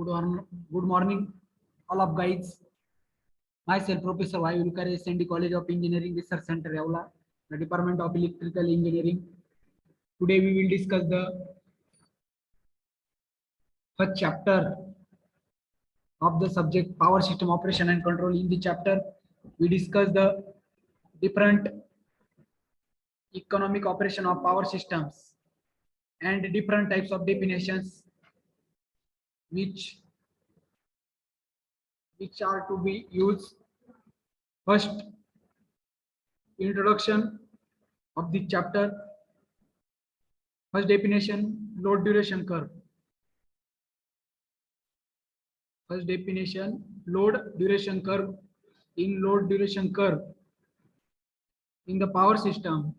Good morning, all of guys. Myself, Professor Vayulkar, SND College of Engineering Research Center, Yavla, the Department of Electrical Engineering. Today we will discuss the first chapter of the subject Power System Operation and Control. In the chapter, we discuss the different economic operation of power systems and different types of definitions which are to be used. First, introduction of the chapter. First definition, load duration curve. First definition, load duration curve. In load duration curve, in the power system,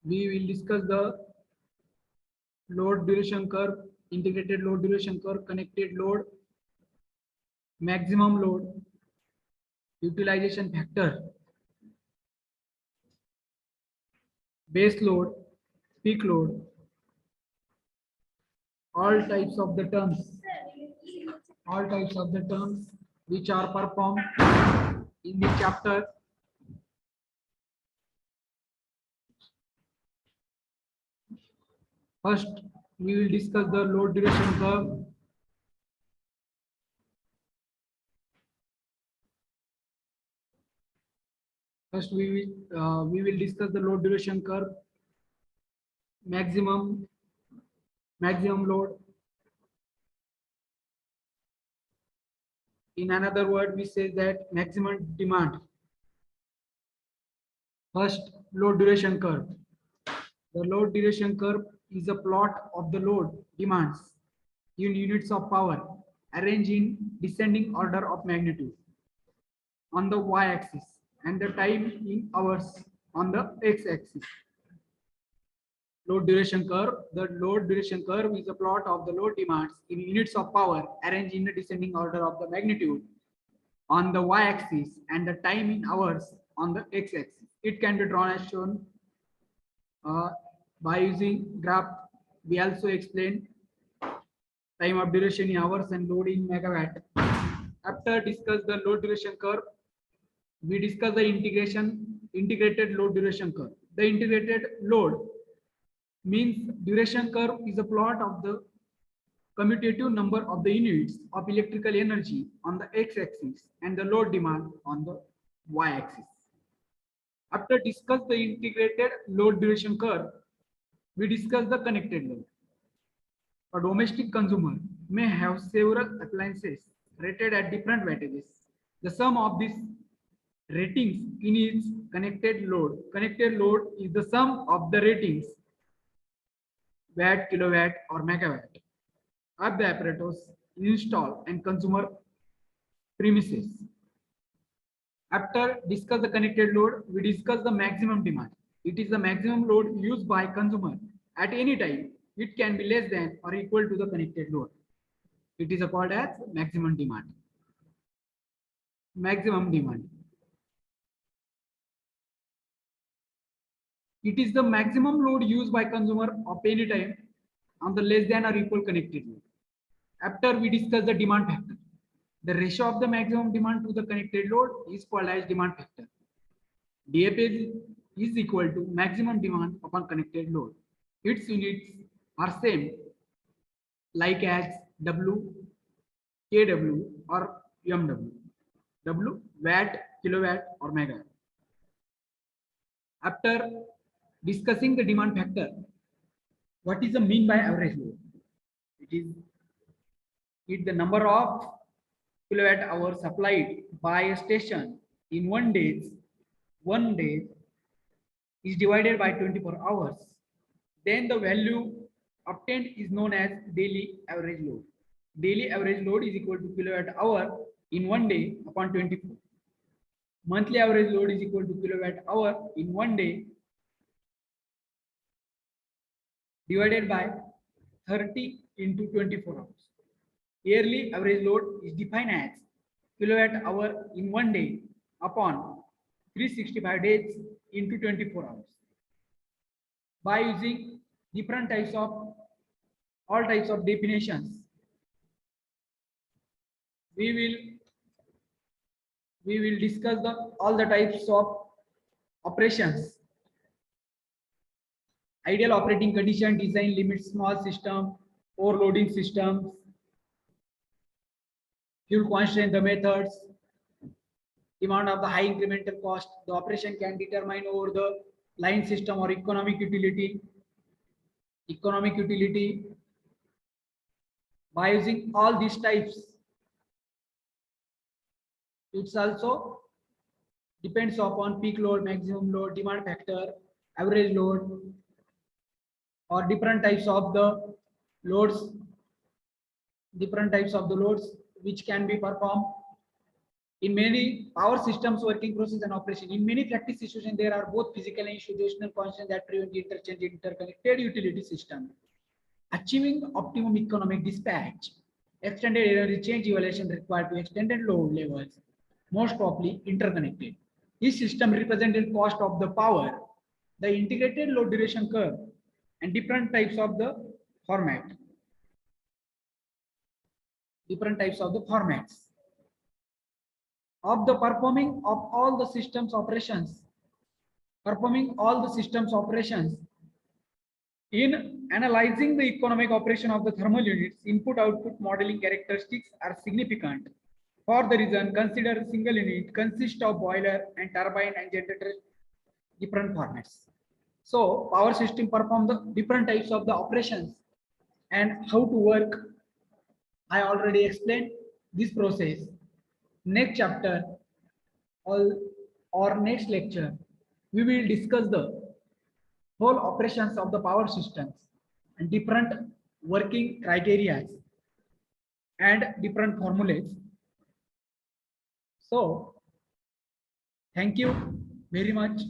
we will discuss the load duration curve, integrated load duration curve, connected load, maximum load, utilization factor, base load, peak load, all types of the terms which are performed in the chapter. First, we will discuss the load duration curve. First, we will discuss the load duration curve, maximum load. In another word, we say that maximum demand. First, load duration curve. The load duration curve is a plot of the load demands in units of power arranged in descending order of magnitude on the y-axis and the time in hours on the x-axis. Load duration curve. The load duration curve is a plot of the load demands in units of power arranged in the descending order of the magnitude on the y-axis and the time in hours on the x-axis. It can be drawn as shown by using graph. We also explained time of duration in hours and load in megawatt. After discuss the load duration curve, we discuss the integrated load duration curve. The integrated load means duration curve is a plot of the commutative number of the units of electrical energy on the x-axis and the load demand on the y-axis. After discuss the integrated load duration curve, we discuss the connected load. A domestic consumer may have several appliances rated at different wattages. The sum of these ratings in its connected load. Connected load is the sum of the ratings watt, kilowatt, or megawatt of the apparatus installed and consumer premises. After discuss the connected load, we discuss the maximum demand. It is the maximum load used by consumer at any time. It can be less than or equal to the connected load. It is called as maximum demand. Maximum demand. It is the maximum load used by consumer of any time on the less than or equal connected load. After we discuss the demand factor. The ratio of the maximum demand to the connected load is called as demand factor. DFA is equal to maximum demand upon connected load. Its units are same like as W, kW or MW. W, watt, kilowatt or megawatt. After discussing the demand factor, what is the mean by average load? It is the number of kilowatt hours supplied by a station in one day is divided by 24 hours. Then the value obtained is known as daily average load. Daily average load is equal to kilowatt hour in one day upon 24. Monthly average load is equal to kilowatt hour in one day divided by 30 into 24 hours. Yearly average load is defined as kilowatt hour in one day upon 365 days into 24 hours. By using different types of all types of definitions. We will discuss all the types of operations. Ideal operating condition, design limits, small system, overloading systems, fuel constraint, the methods, demand of the high incremental cost, the operation can determine over the line system or economic utility. Economic utility, by using all these types, it's also depends upon peak load, maximum load, demand factor, average load, or different types of the loads, which can be performed in many power systems working process and operation. In many practice situations, there are both physical and institutional constraints that prevent interchange interconnected utility system. Achieving optimum economic dispatch, extended energy change evaluation required to extended load levels, most probably interconnected. This system represented cost of the power, the integrated load duration curve, and different types of the format. Different types of the formats of the performing of all the systems operations. Performing all the systems operations. In analyzing the economic operation of the thermal units, input-output modeling characteristics are significant. For the reason, consider a single unit consists of boiler and turbine and generator, different formats. So, power system perform the different types of the operations and how to work. I already explained this process. Next chapter or next lecture, we will discuss the whole operations of the power systems and different working criteria and different formulas. So, thank you very much.